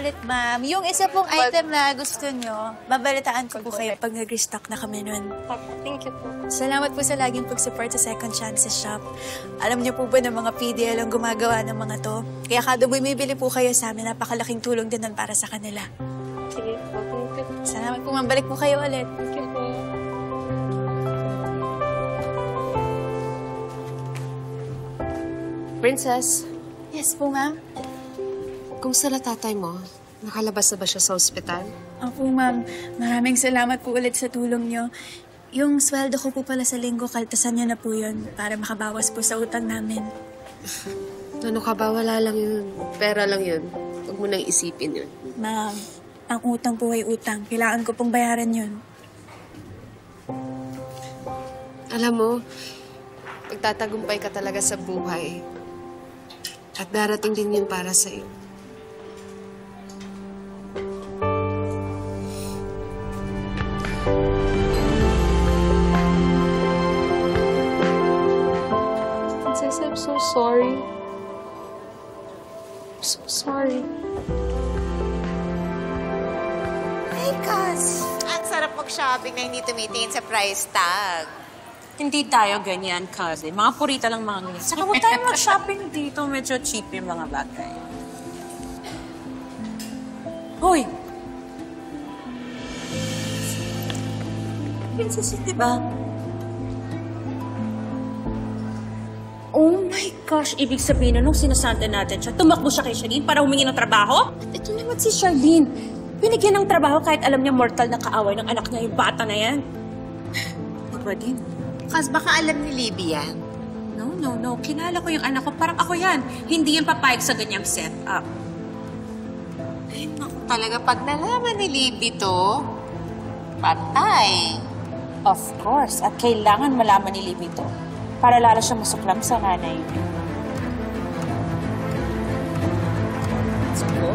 ulit, ma'am. Yung isa pong item na gusto nyo, babalitaan ko po kayo pag nag-restock na kami nun. Thank you po. Salamat po sa laging pag-support sa Second Chances Shop. Alam niyo po ba na mga PDL ang gumagawa ng mga to? Kaya kada bumibili po kayo sa amin, napakalaking tulong din nun para sa kanila. Sige po. Thank you. Salamat po, ma'am. Balik po kayo ulit. Thank you po. Princess, Yes po, ma'am. kumusta na tatay mo? Nakalabas na ba siya sa ospital? Opo, ma'am. Maraming salamat po ulit sa tulong niyo. Yung sweldo ko po pala sa linggo, kaltasan niyo na po yun para makabawas po sa utang namin. Ano ka ba? Wala lang yun. Pera lang yun. Huwag mo nang isipin yun. Ma'am, ang utang po ay utang. Kailangan ko pong bayaran yun. Alam mo, magtatagumpay ka talaga sa buhay. At darating din yun para sa'yo. Princess, I'm so sorry. I'm so sorry. Ay, Kas. Ang sarap mag-shopping na hindi tumitingin sa price tag. Hindi tayo ganyan, cousin. Mga purita lang mga ganyan. Saka huwag tayo mag-shopping dito. Medyo cheap yung mga bagay. Hoy! Princess, di ba? Oh my gosh! Ibig sabihin na nung sinasante natin siya, tumakbo siya kay Charlene para humingi ng trabaho? At ito naman si Charlene. Binigyan ng trabaho kahit alam niya mortal na kaaway ng anak niya yung bata na yan. Iba din. Kas, baka alam ni Libby yan. No. Kilala ko yung anak ko. Parang ako yan. Hindi yan papayag sa ganyang setup. Ay, naku, talaga pag nalaman ni Libby to, patay. Of course. At kailangan malaman ni Libby to para lalo siya masuklam sa nanay. Let's go.